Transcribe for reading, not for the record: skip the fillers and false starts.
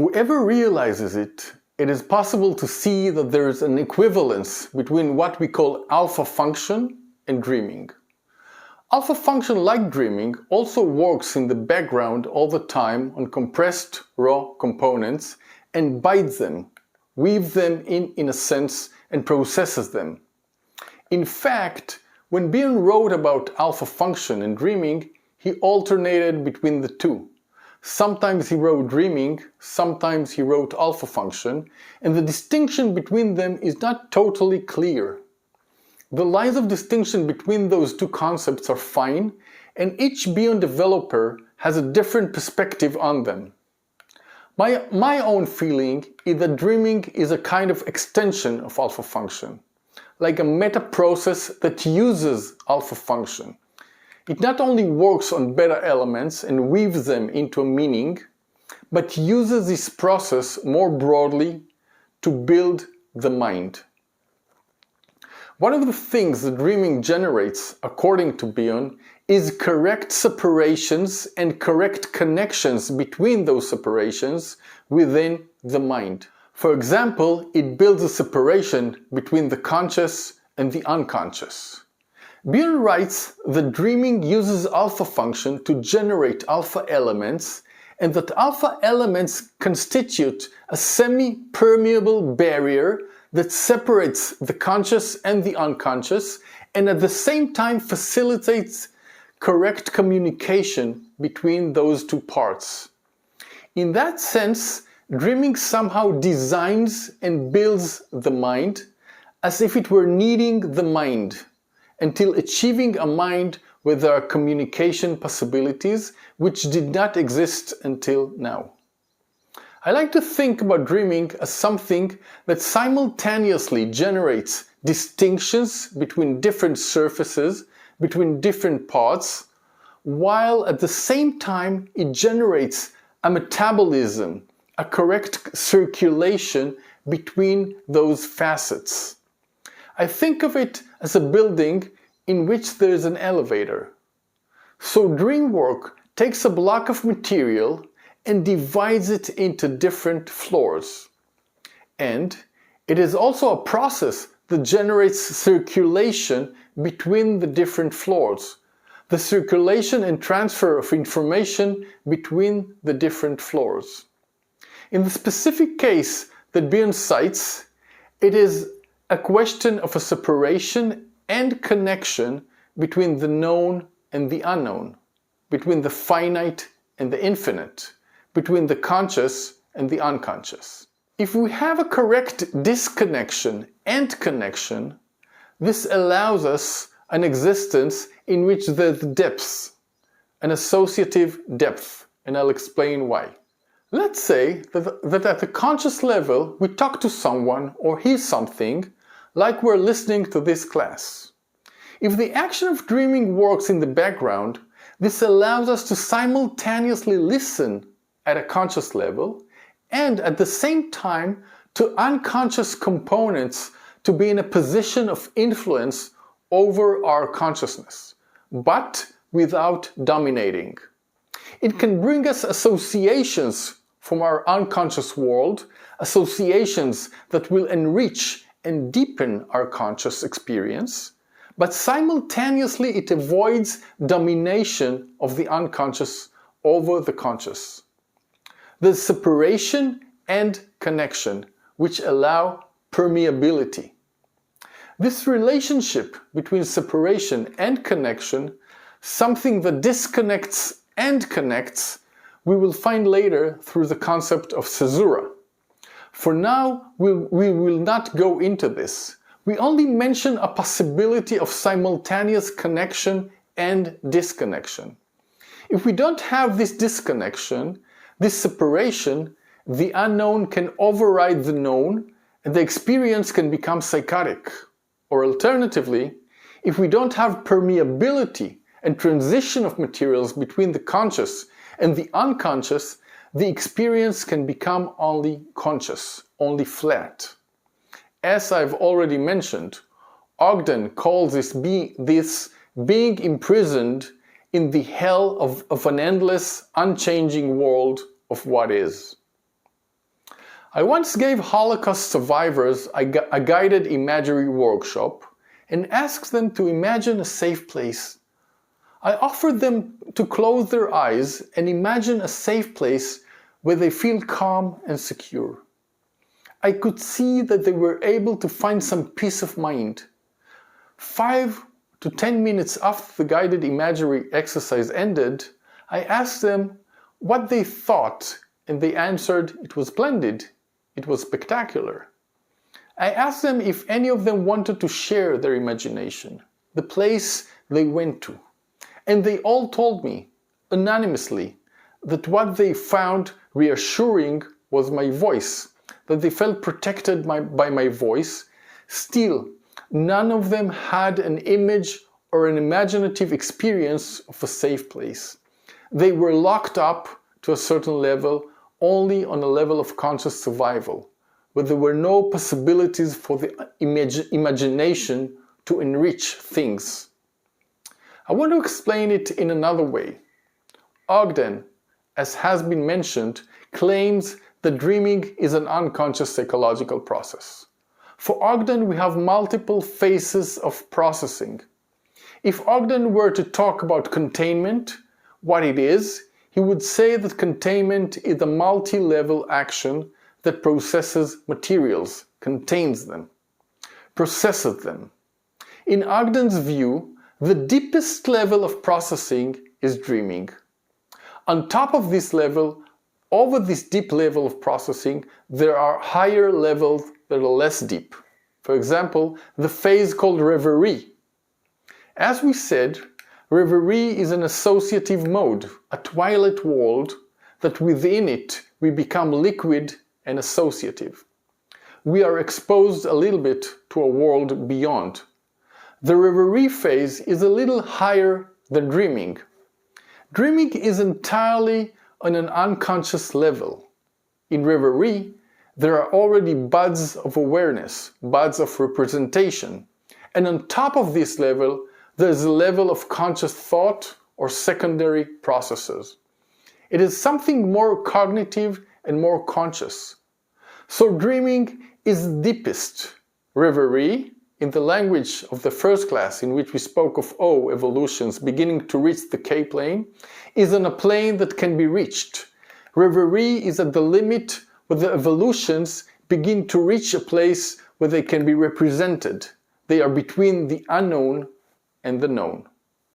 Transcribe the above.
Whoever realizes it, it is possible to see that there is an equivalence between what we call alpha function and dreaming. Alpha function, like dreaming, also works in the background all the time on compressed raw components and bites them, weaves them in a sense, and processes them. In fact, when Bion wrote about alpha function and dreaming, he alternated between the two. Sometimes he wrote dreaming, sometimes he wrote alpha function, and the distinction between them is not totally clear. The lines of distinction between those two concepts are fine, and each Bion developer has a different perspective on them. My own feeling is that dreaming is a kind of extension of alpha function, like a meta process that uses alpha function. It not only works on beta elements and weaves them into a meaning, but uses this process more broadly to build the mind. One of the things that dreaming generates, according to Bion, is correct separations and correct connections between those separations within the mind. For example, it builds a separation between the conscious and the unconscious. Bion writes that dreaming uses alpha function to generate alpha elements, and that alpha elements constitute a semi-permeable barrier that separates the conscious and the unconscious, and at the same time facilitates correct communication between those two parts. In that sense, dreaming somehow designs and builds the mind as if it were kneading the mind, until achieving a mind where there are communication possibilities which did not exist until now. I like to think about dreaming as something that simultaneously generates distinctions between different surfaces, between different parts, while at the same time it generates a metabolism, a correct circulation between those facets. I think of it as a building in which there is an elevator. So dream work takes a block of material and divides it into different floors. And it is also a process that generates circulation between the different floors, the circulation and transfer of information between the different floors. In the specific case that Bion cites, it is a question of a separation and connection between the known and the unknown, between the finite and the infinite, between the conscious and the unconscious. If we have a correct disconnection and connection, this allows us an existence in which there's depth, an associative depth, and I'll explain why. Let's say that at the conscious level we talk to someone or hear something, like we're listening to this class. If the action of dreaming works in the background, this allows us to simultaneously listen at a conscious level and at the same time to unconscious components to be in a position of influence over our consciousness, but without dominating. It can bring us associations from our unconscious world, associations that will enrich and deepen our conscious experience, but simultaneously it avoids domination of the unconscious over the conscious. There's separation and connection, which allow permeability. This relationship between separation and connection, something that disconnects and connects, we will find later through the concept of caesura. For now, we will not go into this. We only mention a possibility of simultaneous connection and disconnection. If we don't have this disconnection, this separation, the unknown can override the known, and the experience can become psychotic. Or alternatively, if we don't have permeability and transition of materials between the conscious and the unconscious, the experience can become only conscious, only flat. As I've already mentioned, Ogden calls this being imprisoned in the hell of an endless, unchanging world of what is. I once gave Holocaust survivors a guided imagery workshop and asked them to imagine a safe place. I offered them to close their eyes and imagine a safe place where they feel calm and secure. I could see that they were able to find some peace of mind. 5 to 10 minutes after the guided imagery exercise ended, I asked them what they thought, and they answered it was splendid, it was spectacular. I asked them if any of them wanted to share their imagination, the place they went to. And they all told me, anonymously, that what they found reassuring was my voice, that they felt protected by my voice. Still, none of them had an image or an imaginative experience of a safe place. They were locked up to a certain level, only on a level of conscious survival, where there were no possibilities for the imagination to enrich things. I want to explain it in another way. Ogden, as has been mentioned, claims that dreaming is an unconscious psychological process. For Ogden, we have multiple phases of processing. If Ogden were to talk about containment, what it is, he would say that containment is a multi-level action that processes materials, contains them, processes them. In Ogden's view, the deepest level of processing is dreaming. On top of this level, over this deep level of processing, there are higher levels that are less deep. For example, the phase called Reverie. As we said, Reverie is an associative mode, a twilight world that within it we become liquid and associative. We are exposed a little bit to a world beyond. The Reverie phase is a little higher than dreaming. Dreaming is entirely on an unconscious level. In Reverie, there are already buds of awareness, buds of representation. And on top of this level, there's a level of conscious thought or secondary processes. It is something more cognitive and more conscious. So dreaming is deepest. Reverie, in the language of the first class in which we spoke of O evolutions beginning to reach the K plane, is on a plane that can be reached. Reverie is at the limit where the evolutions begin to reach a place where they can be represented. They are between the unknown and the known.